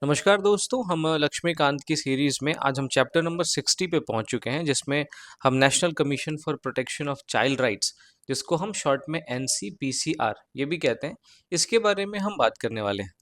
नमस्कार दोस्तों, हम लक्ष्मीकांत की सीरीज़ में आज हम चैप्टर नंबर 60 पे पहुंच चुके हैं, जिसमें हम national commission for protection of child rights, जिसको हम शॉर्ट में एनसीपीसीआर ये भी कहते हैं, इसके बारे में हम बात करने वाले हैं।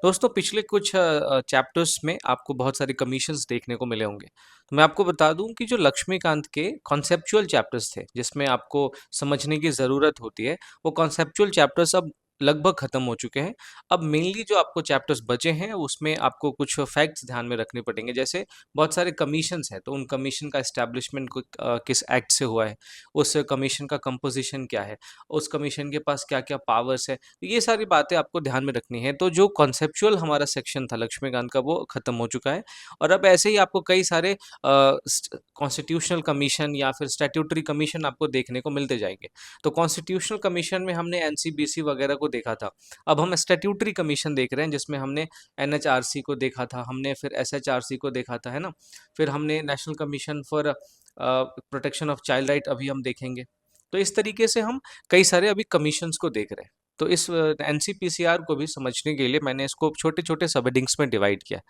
दोस्तों, पिछले कुछ चैप्टर्स में आपको बहुत सारे कमीशंस देखने को मिले होंगे। तो मैं आपको बता दूं कि जो लक्ष्मीकांत के कॉन्सेप्चुअल चैप्टर्स थे, जिसमें आपको समझने की ज़रूरत होती है, वो कॉन्सेप्चुअल चैप्टर्स अब लगभग खत्म हो चुके हैं। अब मेनली जो आपको चैप्टर्स बचे हैं, उसमें आपको कुछ फैक्ट्स ध्यान में रखने पड़ेंगे। जैसे बहुत सारे कमीशंस हैं, तो उन कमीशन का एस्टैब्लिशमेंट किस एक्ट से हुआ है, उस कमीशन का कंपोजिशन क्या है, उस कमीशन के पास क्या-क्या पावर्स है, तो ये सारी बातें आपको ध्यान में रखनी है। तो जो कॉन्सेप्चुअल हमारा सेक्शन था लक्ष्मीकांत का, वो खत्म हो चुका है। और अब ऐसे ही आपको कई सारे कॉन्स्टिट्यूशनल कमीशन या फिर स्टैट्यूटरी कमीशन आपको देखने को मिलते जाएंगे। तो कॉन्स्टिट्यूशनल कमीशन में हमने एनसीबीसी वगैरह को देखा था। अब हम स्टैट्यूटरी कमीशन देख रहे हैं, जिसमें हमने एनएचआरसी को देखा था, हमने फिर एसएचआरसी को देखा था, है ना? फिर हमने national commission for protection of child right अभी हम देखेंगे। तो इस तरीके से हम कई सारे अभी कमीशंस को देख रहे हैं। तो इस एनसीपीसीआर को भी समझने के लिए मैंने इसको छोटे-छोटे सब हेडिंग्स में डिवाइड किया है।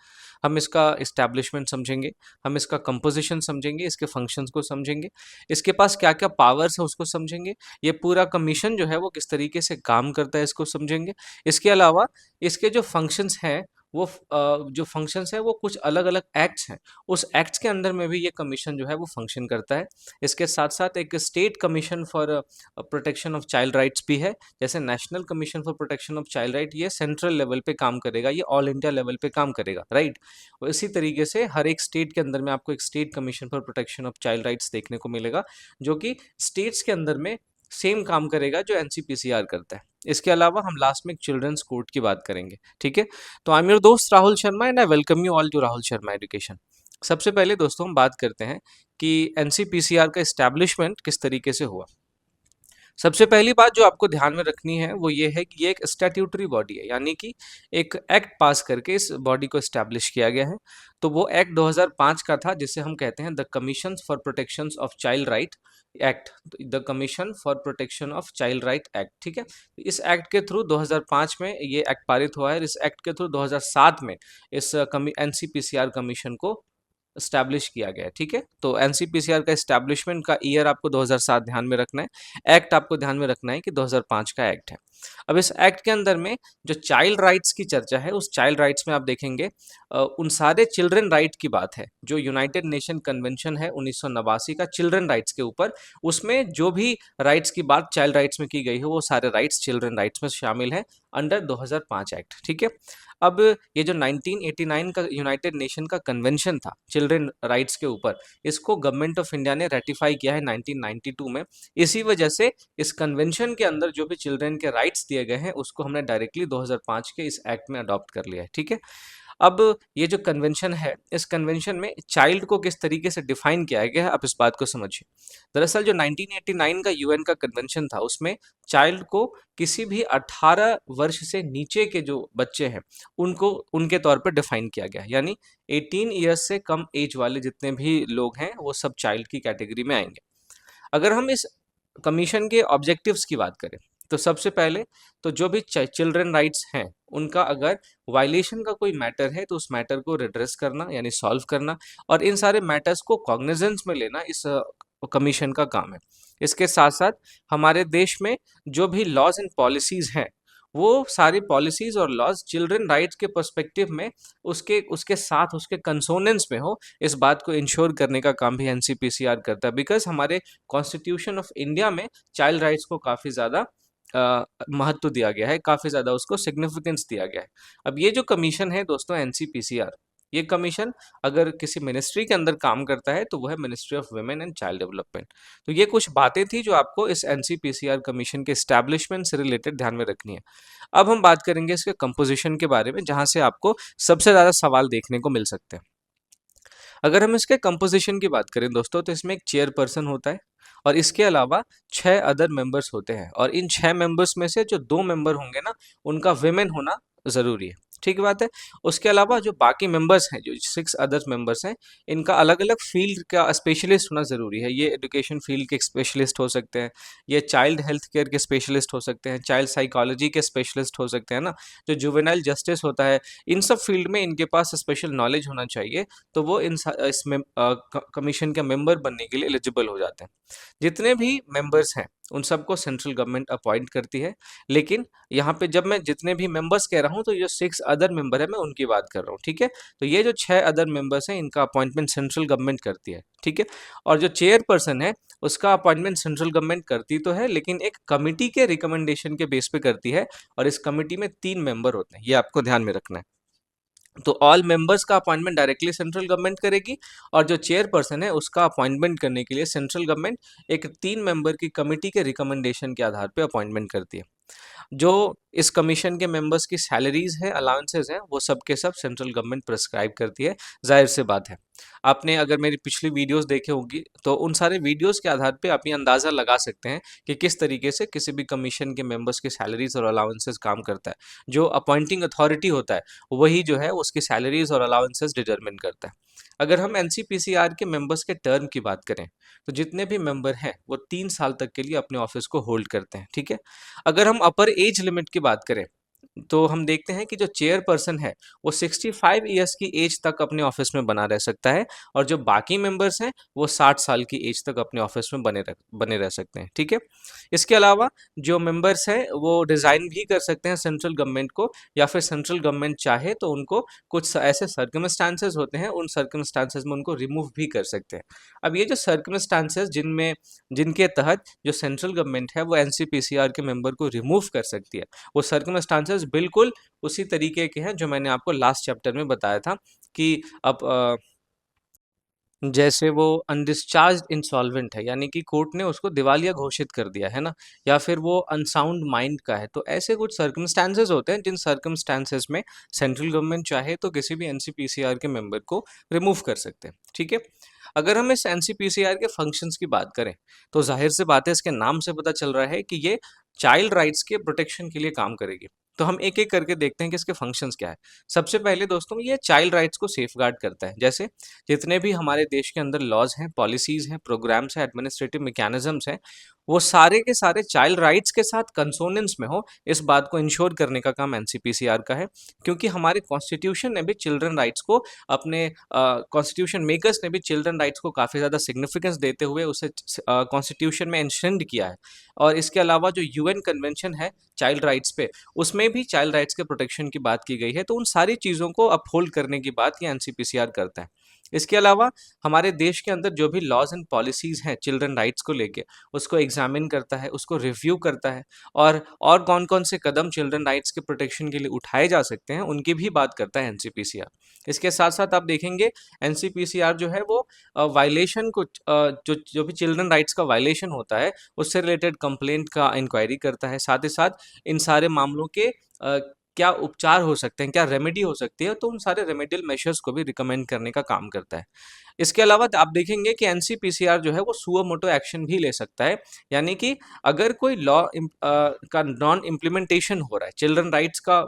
हम इसका एस्टैब्लिशमेंट समझेंगे, हम इसका कंपोजिशन समझेंगे, इसके फंक्शंस को समझेंगे, इसके पास क्या-क्या पावर्स है उसको समझेंगे, ये पूरा कमीशन जो है वो किस तरीके से काम करता है इसको समझेंगे। इसके अलावा इसके जो फंक्शंस हैं, वो जो फंक्शंस हैं वो कुछ अलग-अलग एक्ट्स हैं, उस एक्ट्स के अंदर में भी ये कमीशन जो है वो फंक्शन करता है। इसके साथ-साथ एक state commission for protection of child rights भी है। जैसे national commission for protection of child right, ये सेंट्रल लेवल पे काम करेगा, ये ऑल इंडिया लेवल पे काम करेगा, राइट? और इसी तरीके से हर एक स्टेट के अंदर में आपको एक state commission for protection of child rights देखने को मिलेगा, जो कि स्टेट्स के अंदर में सेम काम करेगा जो एनसीपीसीआर करता है। इसके अलावा हम लास्ट में एक चिल्ड्रंस कोर्ट की बात करेंगे, ठीक है? तो आई एम योर दोस्त Rahul Sharma and I welcome you all to Rahul Sharma education. सबसे पहले दोस्तों हम बात करते हैं कि एनसीपीसीआर का एस्टैब्लिशमेंट किस तरीके से हुआ। सबसे पहली बात जो आपको ध्यान में रखनी है वो ये है कि ये एक स्टैट्यूटरी बॉडी है, यानी कि एक एक्ट पास करके इस बॉडी को एस्टैब्लिश किया गया है। तो वो एक्ट 2005 का था, जिसे हम कहते हैं the commission for protection of child right act, the commission for protection of child right act, ठीक है? इस एक्ट के थ्रू 2005 में ये एक्ट पारित हुआ है। इस एक्ट के थ्रू 2007 में इस एनसीपीसीआर कमीशन को एस्टैब्लिश किया गया है, ठीक है? तो एनसीपीसीआर का एस्टैब्लिशमेंट का ईयर आपको 2007 ध्यान में रखना है। एक्ट आपको ध्यान में रखना है कि 2005 का एक्ट है। अब इस एक्ट के अंदर में जो चाइल्ड राइट्स की चर्चा है, उस चाइल्ड राइट्स में आप देखेंगे उन सारे चिल्ड्रन राइट की बात है जो यूनाइटेड नेशन कन्वेंशन है 1989 का चिल्ड्रन राइट्स के ऊपर। उसमें जो भी राइट्स की बात चाइल्ड राइट्स में की गई है, वो सारे राइट्स चिल्ड्रन राइट्स में शामिल है अंडर 2005 एक्ट, ठीक है? अब ये जो 1989 का यूनाइटेड नेशन का कन्वेंशन था चिल्ड्रन राइट्स के ऊपर, इसको गवर्नमेंट ऑफ इंडिया ने रेटिफाई किया है 1992 में। इसी वजह से इस कन्वेंशन के अंदर जो भी चिल्ड्रन के राइट्स दिए गए हैं, उसको हमने डायरेक्टली 2005 के इस एक्ट में अडॉप्ट कर लिया है, ठीक है? अब ये जो कन्वेंशन है, इस कन्वेंशन में चाइल्ड को किस तरीके से डिफाइन किया गया है, आप इस बात को समझिए। दरअसल जो 1989 का यूएन का कन्वेंशन था, उसमें चाइल्ड को किसी भी 18 वर्ष से नीचे के जो बच्चे हैं, उनको उनके तौर पर डिफाइन किया गया है। यानी 18 ईयर्स से कम एज वाले जितने भी लोग हैं, वो सब चाइल्ड की कैटेगरी में आएंगे। अगर हम इस कमीशन के ऑब्जेक्टिव्स की बात करें, तो सबसे पहले तो जो भी चिल्ड्रन राइट्स हैं, उनका अगर वायलेशन का कोई मैटर है, तो उस मैटर को रिड्रेस करना यानी सॉल्व करना, और इन सारे मैटर्स को कॉग्निजेंस में लेना इस कमीशन का काम है। इसके साथ साथ हमारे देश में जो भी लॉज एंड पॉलिसीज हैं, वो सारी पॉलिसीज और लॉज चिल्ड्रन राइट्स के पर्सपेक्टिव में उसके उसके साथ उसके कंसोनेंस में हो, इस बात को इंश्योर करने का काम भी एनसीपीसीआर करता है। बिकॉज हमारे कॉन्स्टिट्यूशन ऑफ इंडिया में चाइल्ड राइट्स को काफ़ी ज़्यादा महत्व दिया गया है, काफ़ी ज़्यादा उसको सिग्निफिकेंस दिया गया है। अब ये जो कमीशन है दोस्तों एनसीपीसीआर, ये कमीशन अगर किसी मिनिस्ट्री के अंदर काम करता है, तो वो है ministry of women and child development. तो ये कुछ बातें थी जो आपको इस एनसीपीसीआर कमीशन के एस्टैब्लिशमेंट से रिलेटेड ध्यान में रखनी है। अब हम बात करेंगे इसके कंपोजिशन के बारे में, जहाँ से आपको सबसे ज़्यादा सवाल देखने को मिल सकते हैं। अगर हम इसके कंपोजिशन की बात करें दोस्तों, तो इसमें एक चेयरपर्सन होता है और इसके अलावा 6 अदर मेंबर्स होते हैं, और इन 6 मेंबर्स में से जो 2 मेंबर होंगे ना, उनका विमेन होना ज़रूरी है। ठीक बात है। उसके अलावा जो बाकी मेंबर्स हैं, जो 6 अदर मेंबर्स हैं, इनका अलग-अलग फील्ड का स्पेशलिस्ट होना ज़रूरी है। ये एजुकेशन फील्ड के स्पेशलिस्ट हो सकते हैं, ये चाइल्ड हेल्थ केयर के स्पेशलिस्ट हो सकते हैं, चाइल्ड साइकोलॉजी के स्पेशलिस्ट हो सकते हैं ना, जो जुवेनाइल जस्टिस होता है, इन सब फील्ड में इनके पास स्पेशल नॉलेज होना चाहिए, तो वो इसमें कमीशन के मेंबर बनने के लिए एलिजिबल हो जाते हैं। जितने भी मेंबर्स हैं, उन सबको सेंट्रल गवर्नमेंट अपॉइंट करती है, लेकिन यहाँ पे जब मैं जितने भी मेंबर्स कह रहा हूँ तो ये 6 अदर मेंबर है, मैं उनकी बात कर रहा हूँ, ठीक है। तो ये जो 6 अदर मेंबर्स हैं, इनका अपॉइंटमेंट सेंट्रल गवर्नमेंट करती है, ठीक है। और जो चेयरपर्सन है, उसका अपॉइंटमेंट सेंट्रल गवर्नमेंट करती तो है, लेकिन एक कमिटी के रिकमेंडेशन के बेस पे करती है, और इस कमिटी में 3 मेंबर होते हैं, ये आपको ध्यान में रखना है। तो ऑल मेंबर्स का अपॉइंटमेंट डायरेक्टली सेंट्रल गवर्नमेंट करेगी, और जो चेयरपर्सन है उसका अपॉइंटमेंट करने के लिए सेंट्रल गवर्नमेंट एक 3 मेंबर की कमिटी के रिकमेंडेशन के आधार पे अपॉइंटमेंट करती है। जो इस कमीशन के मेंबर्स की सैलरीज हैं, अलाउंसेस हैं, वो सब के सब सेंट्रल गवर्नमेंट प्रिस्क्राइब करती है, जाहिर सी बात है। आपने अगर मेरी पिछली वीडियोस देखे होंगी तो उन सारे वीडियोस के आधार पे आप ये अंदाज़ा लगा सकते हैं कि किस तरीके से किसी भी कमीशन के मेंबर्स की सैलरीज और अलाउंसेस काम करता है। जो अपॉइंटिंग अथॉरिटी होता है, वही जो है उसकी सैलरीज और अलाउंसेस डिटरमिन करता है। अगर हम एनसीपीसीआर के मेंबर्स के टर्म की बात करें, तो जितने भी मेंबर हैं वो 3 साल तक के लिए अपने ऑफिस को होल्ड करते हैं, ठीक है। अगर हम अपर एज लिमिट की बात करें, तो हम देखते हैं कि जो चेयरपर्सन है, वो 65 ईयर्स की एज तक अपने ऑफिस में बना रह सकता है, और जो बाकी मेंबर्स हैं, वो 60 साल की एज तक अपने ऑफिस में बने रह सकते हैं, ठीक है। इसके अलावा जो मेंबर्स हैं, वो रिजाइन भी कर सकते हैं सेंट्रल गवर्नमेंट को, या फिर सेंट्रल गवर्नमेंट चाहे तो उनको कुछ ऐसे सर्कमस्टांसेस होते हैं, उन सर्कमस्टांसेस में उनको रिमूव भी कर सकते हैं। अब ये जो सर्कमस्टांसेस जिनके तहत जो सेंट्रल गवर्नमेंट है वो एनसीपीसीआर के मेंबर को रिमूव कर सकती है, वो सर्कमस्टांसेस बिल्कुल उसी तरीके के हैं जो मैंने आपको लास्ट चैप्टर में बताया था कि अब जैसे वो अनडिस्चार्ज्ड इंसॉल्वेंट है, यानी कि कोर्ट ने उसको दिवालिया घोषित कर दिया है ना, या फिर वो अनसाउंड माइंड का है, तो ऐसे कुछ सर्कमस्टांसेस होते हैं जिन सर्कमस्टांसेस में सेंट्रल गवर्नमेंट चाहे तो किसी भी एनसीपीसीआर के मेंबर को रिमूव कर सकते हैं, ठीक है। अगर हम इस एनसीपीसीआर के फंक्शंस की बात करें, तो जाहिर सी बात है, इसके नाम से पता चल रहा है कि ये चाइल्ड राइट्स के प्रोटेक्शन के लिए काम करेगी। तो हम एक एक करके देखते हैं कि इसके फंक्शंस क्या है। सबसे पहले दोस्तों, ये चाइल्ड राइट्स को सेफगार्ड करता है। जैसे जितने भी हमारे देश के अंदर लॉज हैं, पॉलिसीज हैं, प्रोग्राम्स हैं, एडमिनिस्ट्रेटिव मैकेनिज्म्स हैं, वो सारे के सारे चाइल्ड राइट्स के साथ कंसोनेंस में हो, इस बात को इंश्योर करने का काम एनसीपीसीआर का है। क्योंकि हमारे कॉन्स्टिट्यूशन ने भी चिल्ड्रन राइट्स को अपने कॉन्स्टिट्यूशन मेकर्स ने भी चिल्ड्रन राइट्स को काफ़ी ज़्यादा सिग्निफिकेंस देते हुए उसे कॉन्स्टिट्यूशन में इंश्योर्ड किया है। और इसके अलावा जो यूएन कन्वेंशन है चाइल्ड राइट्स पे, उसमें भी चाइल्ड राइट्स के प्रोटेक्शन की बात की गई है। तो उन सारी चीज़ों को अपहोल्ड करने की बात ये एनसीपीसीआर करता है। इसके अलावा हमारे देश के अंदर जो भी लॉज एंड पॉलिसीज हैं चिल्ड्रन राइट्स को लेके, उसको एग्जामिन करता है, उसको रिव्यू करता है, और कौन-कौन से कदम चिल्ड्रन राइट्स के प्रोटेक्शन के लिए उठाए जा सकते हैं, उनकी भी बात करता है एनसीपीसीआर। इसके साथ-साथ आप देखेंगे एनसीपीसीआर जो है वो वायलेशन को जो जो भी चिल्ड्रन राइट्स का वायलेशन होता है, उससे रिलेटेड कंप्लेंट का इंक्वायरी करता है। साथ ही साथ इन सारे मामलों के क्या उपचार हो सकते हैं, क्या रेमेडी हो सकती है, तो उन सारे रेमेडियल मेजर्स को भी रिकमेंड करने का काम करता है। इसके अलावा आप देखेंगे कि एनसीपीसीआर जो है वो सुओ मोटो एक्शन भी ले सकता है, यानी कि अगर कोई लॉ का नॉन इम्प्लीमेंटेशन हो रहा है, चिल्ड्रन राइट्स का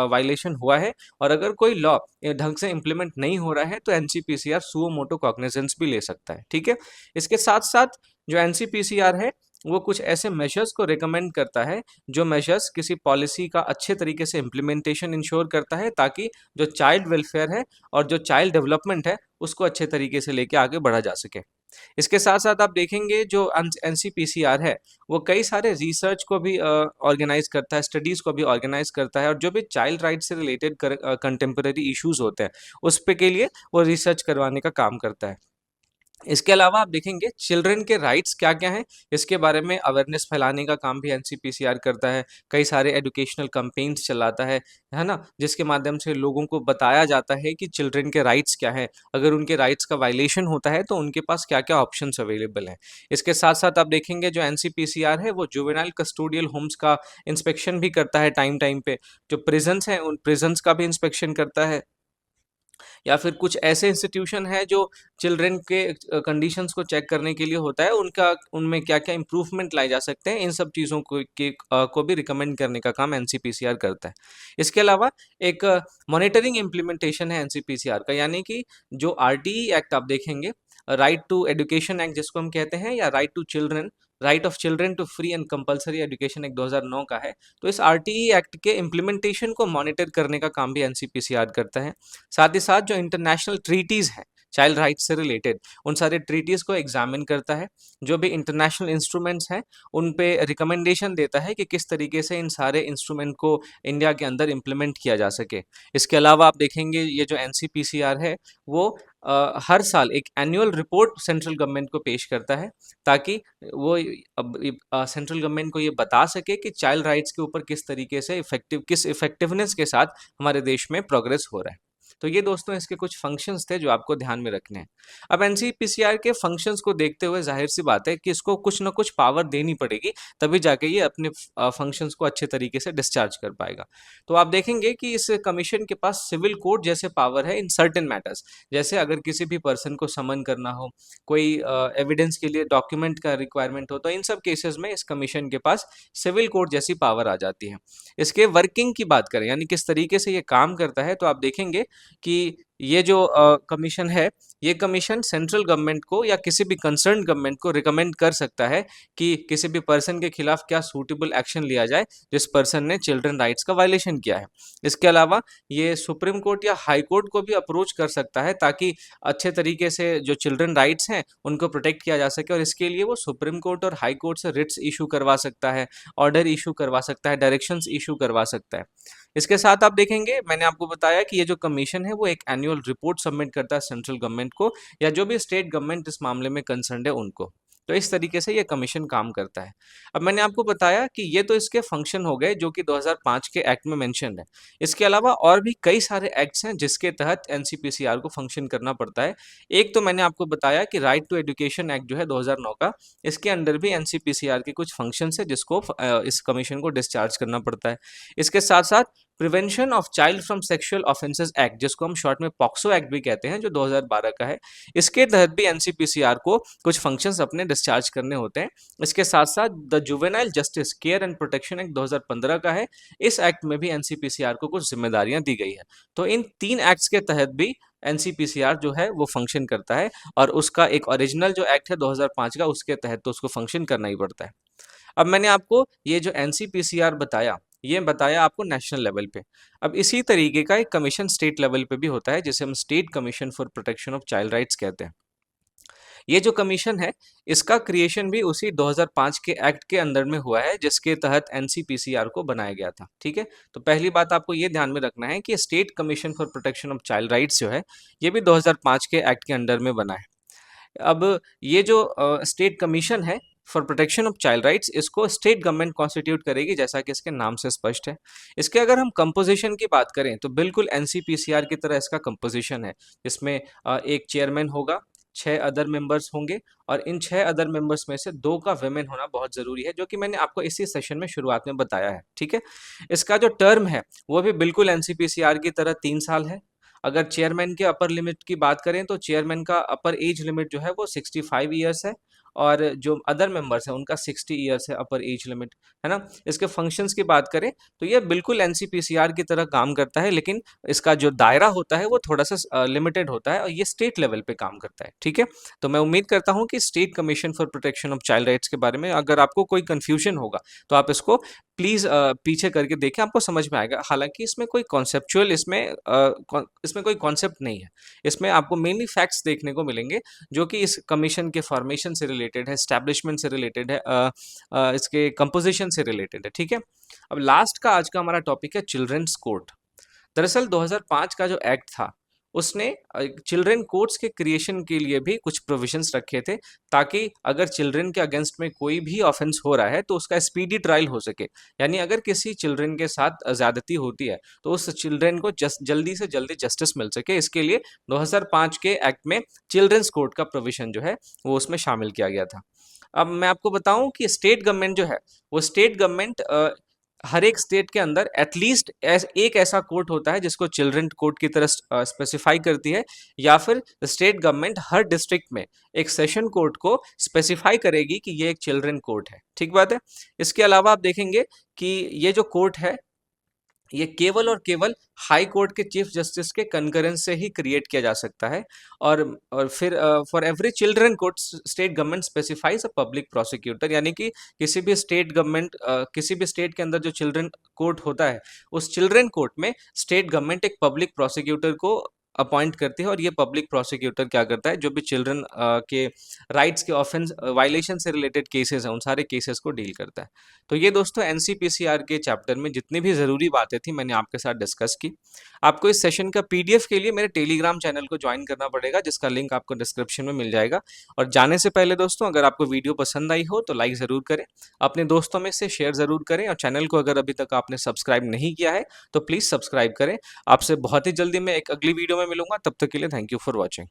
वायलेशन हुआ है, और अगर कोई लॉ ढंग से इम्प्लीमेंट नहीं हो रहा है, तो एनसीपीसीआर सुओ मोटो कॉग्निजेंस भी ले सकता है, ठीक है। इसके साथ साथ जो एनसीपीसीआर है, वो कुछ ऐसे मेजर्स को रिकमेंड करता है, जो मेजर्स किसी पॉलिसी का अच्छे तरीके से इम्प्लीमेंटेशन इंश्योर करता है, ताकि जो चाइल्ड वेलफेयर है और जो चाइल्ड डेवलपमेंट है, उसको अच्छे तरीके से लेके आगे बढ़ा जा सके। इसके साथ-साथ आप देखेंगे जो एनसीपीसीआर है, वो कई सारे रिसर्च को भी ऑर्गेनाइज़ करता है, स्टडीज़ को भी ऑर्गेनाइज़ करता है, और जो भी चाइल्ड राइट्स से रिलेटेड कंटेम्परेरी इश्यूज़ होते हैं, उस पे के लिए वो रिसर्च करवाने का काम करता है। इसके अलावा आप देखेंगे चिल्ड्रन के राइट्स क्या-क्या हैं, इसके बारे में अवेयरनेस फैलाने का काम भी एनसीपीसीआर करता है। कई सारे एजुकेशनल कैम्पेन्स चलाता है ना? जिसके माध्यम से लोगों को बताया जाता है कि चिल्ड्रन के राइट्स क्या हैं, अगर उनके राइट्स का वायलेशन होता है तो उनके पास क्या-क्या ऑप्शंस अवेलेबल हैं। इसके साथ-साथ आप देखेंगे जो एनसीपीसीआर है, वो जुवेनाइल कस्टोडियल होम्स का इंस्पेक्शन भी करता है टाइम-टाइम पे। जो प्रिज़न्स हैं, उन प्रिज़न्स का भी इंस्पेक्शन करता है। या फिर कुछ ऐसे इंस्टीट्यूशन है जो चिल्ड्रन के कंडीशंस को चेक करने के लिए होता है, उनका उनमें क्या क्या इंप्रूवमेंट लाए जा सकते हैं, इन सब चीज़ों को भी रिकमेंड करने का काम एनसीपीसीआर करता है। इसके अलावा एक मॉनिटरिंग इम्प्लीमेंटेशन है एनसीपीसीआर का, यानी कि जो आरटीई एक्ट आप देखेंगे, राइट टू एजुकेशन एक्ट जिसको हम कहते हैं, या right of children to free and compulsory education act 2009 का है। तो इस आरटीई एक्ट के इम्प्लीमेंटेशन को मॉनिटर करने का काम भी एनसीपीसीआर करता है। साथ ही साथ जो इंटरनेशनल ट्रीटीज हैं चाइल्ड राइट्स से रिलेटेड, उन सारे ट्रीटीज को एग्जामिन करता है। जो भी इंटरनेशनल इंस्ट्रूमेंट्स हैं उन पे रिकमेंडेशन देता है कि किस तरीके से इन सारे इंस्ट्रूमेंट को इंडिया के अंदर इम्प्लीमेंट किया जा सके। इसके अलावा आप देखेंगे ये जो एनसीपीसीआर है वो हर साल एक एनुअल रिपोर्ट सेंट्रल गवर्नमेंट को पेश करता है, ताकि वो सेंट्रल गवर्नमेंट को ये बता सके कि चाइल्ड राइट्स के ऊपर किस तरीके से किस इफेक्टिवनेस के साथ हमारे देश में प्रोग्रेस हो रहा है। तो ये दोस्तों इसके कुछ फंक्शंस थे जो आपको ध्यान में रखने हैं। अब एनसीपीसीआर के फंक्शंस को देखते हुए जाहिर सी बात है कि इसको कुछ ना कुछ पावर देनी पड़ेगी, तभी जाके ये अपने फंक्शंस को अच्छे तरीके से डिस्चार्ज कर पाएगा। तो आप देखेंगे कि इस कमीशन के पास सिविल कोर्ट जैसे पावर है इन सर्टेन मैटर्स। जैसे अगर किसी भी पर्सन को समन करना हो, कोई एविडेंस के लिए डॉक्यूमेंट का रिक्वायरमेंट हो, तो इन सब केसेस में इस कमीशन के पास सिविल कोर्ट जैसी पावर आ जाती है। इसके वर्किंग की बात करें, यानी किस तरीके से ये काम करता है, तो आप देखेंगे कि ये जो कमीशन है, ये कमीशन सेंट्रल गवर्नमेंट को या किसी भी कंसर्न गवर्नमेंट को रिकमेंड कर सकता है कि किसी भी पर्सन के खिलाफ क्या सूटेबल एक्शन लिया जाए जिस पर्सन ने चिल्ड्रन राइट्स का वायलेशन किया है। इसके अलावा ये सुप्रीम कोर्ट या हाई कोर्ट को भी अप्रोच कर सकता है, ताकि अच्छे तरीके से जो चिल्ड्रन राइट्स हैं उनको प्रोटेक्ट किया जा सके, और इसके लिए वो सुप्रीम कोर्ट और हाई कोर्ट से रिट्स इशू करवा सकता है, ऑर्डर इशू करवा सकता है, डायरेक्शंस इशू करवा सकता है। इसके साथ आप देखेंगे, मैंने आपको बताया कि ये जो कमीशन है वो एक एनुअल रिपोर्ट सबमिट करता है सेंट्रल गवर्नमेंट को, या जो भी स्टेट गवर्नमेंट इस मामले में कंसर्न है उनको। तो इस तरीके से ये कमीशन काम करता है। अब मैंने आपको बताया कि ये तो इसके फंक्शन हो गए जो कि 2005 के एक्ट में मेंशन है। इसके अलावा और भी कई सारे एक्ट्स हैं जिसके तहत एनसीपीसीआर को फंक्शन करना पड़ता है। एक तो मैंने आपको बताया कि राइट टू एजुकेशन एक्ट जो है 2009 का, इसके अंडर भी एनसीपीसीआर के कुछ फंक्शंस है जिसको इस कमीशन को डिस्चार्ज करना पड़ता है। इसके साथ साथ prevention of child from sexual offences act, जिसको हम शॉर्ट में पॉक्सो एक्ट भी कहते हैं, जो 2012 का है, इसके तहत भी एनसीपीसीआर को कुछ फंक्शंस अपने डिस्चार्ज करने होते हैं। इसके साथ साथ the juvenile justice care and protection act 2015 का है, इस एक्ट में भी एनसीपीसीआर को कुछ जिम्मेदारियां दी गई है। तो इन 3 एक्ट्स के तहत भी एनसीपीसीआर जो है वो फंक्शन करता है, और उसका एक ओरिजिनल जो एक्ट है 2005 का, उसके तहत तो उसको फंक्शन करना ही पड़ता है। अब मैंने आपको ये जो एनसीपीसीआर बताया, ये बताया आपको नेशनल लेवल पे। अब इसी तरीके का एक कमीशन स्टेट लेवल पे भी होता है, जिसे हम state commission for protection of child rights कहते हैं। ये जो कमीशन है, इसका क्रिएशन भी उसी 2005 के एक्ट के अंदर में हुआ है जिसके तहत एनसीपीसीआर को बनाया गया था। ठीक है, तो पहली बात आपको ये ध्यान में रखना है कि state commission for protection of child rights जो है, ये भी 2005 के एक्ट के अंडर में बना है। अब ये जो स्टेट कमीशन है for protection of child rights, इसको स्टेट गवर्नमेंट कॉन्स्टिट्यूट करेगी, जैसा कि इसके नाम से स्पष्ट है। इसके अगर हम कंपोजिशन की बात करें तो बिल्कुल एनसीपीसीआर की तरह इसका कंपोजिशन है। इसमें एक चेयरमैन होगा, 6 अदर मेंबर्स होंगे, और इन 6 अदर मेंबर्स में से 2 का विमेन होना बहुत ज़रूरी है, जो कि मैंने आपको इसी सेशन में शुरुआत में बताया है। ठीक है, इसका जो टर्म है वो भी बिल्कुल एनसीपीसीआर की तरह 3 साल है। अगर चेयरमैन के अपर लिमिट की बात करें तो चेयरमैन का अपर एज लिमिट जो है वो 65 ईयर्स है, और जो अदर मेंबर्स हैं उनका 60 ईयर्स है अपर एज लिमिट, है ना। इसके फंक्शंस की बात करें तो ये बिल्कुल एनसीपीसीआर की तरह काम करता है, लेकिन इसका जो दायरा होता है वो थोड़ा सा लिमिटेड होता है, और ये स्टेट लेवल पे काम करता है। ठीक है, तो मैं उम्मीद करता हूँ कि state commission for protection of child rights के बारे में अगर आपको कोई कन्फ्यूजन होगा तो आप इसको प्लीज़ पीछे करके देखें, आपको समझ में आएगा। हालांकि इसमें कोई कॉन्सेप्चुअल इसमें कोई कॉन्सेप्ट नहीं है। इसमें आपको मेनली फैक्ट्स देखने को मिलेंगे जो कि इस कमीशन के फॉर्मेशन से रिलेटेड है, एस्टैब्लिशमेंट से रिलेटेड है, इसके कंपोजिशन से रिलेटेड है। ठीक है, अब लास्ट का आज का हमारा टॉपिक है चिल्ड्रंस कोर्ट। दरअसल 2005 का जो एक्ट था उसने चिल्ड्रन कोर्ट्स के क्रिएशन के लिए भी कुछ प्रोविजंस रखे थे, ताकि अगर चिल्ड्रन के अगेंस्ट में कोई भी ऑफेंस हो रहा है तो उसका स्पीडी ट्रायल हो सके। यानी अगर किसी चिल्ड्रन के साथ ज्यादती होती है तो उस चिल्ड्रन को जल्दी से जल्दी जस्टिस मिल सके, इसके लिए 2005 के एक्ट में चिल्ड्रंस कोर्ट का प्रोविजन जो है वो उसमें शामिल किया गया था। अब मैं आपको बताऊं कि स्टेट गवर्नमेंट जो है वो स्टेट गवर्नमेंट हर एक स्टेट के अंदर एटलीस्ट एक ऐसा कोर्ट होता है जिसको चिल्ड्रन कोर्ट की तरह स्पेसिफाई करती है, या फिर स्टेट गवर्नमेंट हर डिस्ट्रिक्ट में एक सेशन कोर्ट को स्पेसिफाई करेगी कि ये एक चिल्ड्रन कोर्ट है। ठीक बात है। इसके अलावा आप देखेंगे कि ये जो कोर्ट है ये केवल और केवल हाई कोर्ट के चीफ जस्टिस के कंकरेंस से ही क्रिएट किया जा सकता है। और फिर for every children court state government specifies a public prosecutor, यानी कि किसी भी स्टेट गवर्नमेंट किसी भी स्टेट के अंदर जो चिल्ड्रन कोर्ट होता है उस चिल्ड्रन कोर्ट में स्टेट गवर्नमेंट एक पब्लिक प्रोसिक्यूटर को अपॉइंट करती है, और ये पब्लिक प्रोसिक्यूटर क्या करता है, जो भी चिल्ड्रन के राइट्स के ऑफेंस वायलेशन से रिलेटेड केसेस हैं उन सारे केसेस को डील करता है। तो ये दोस्तों एनसीपीसीआर के चैप्टर में जितनी भी ज़रूरी बातें थी मैंने आपके साथ डिस्कस की। आपको इस सेशन का पीडीएफ के लिए मेरे टेलीग्राम चैनल को ज्वाइन करना पड़ेगा, जिसका लिंक आपको डिस्क्रिप्शन में मिल जाएगा। और जाने से पहले दोस्तों, अगर आपको वीडियो पसंद आई हो तो लाइक ज़रूर करें, अपने दोस्तों में से शेयर ज़रूर करें, और चैनल को अगर अभी तक आपने सब्सक्राइब नहीं किया है तो प्लीज़ सब्सक्राइब करें। आपसे बहुत ही जल्दी मैं एक अगली वीडियो में मिलूंगा, तब तक के लिए थैंक यू फॉर वॉचिंग।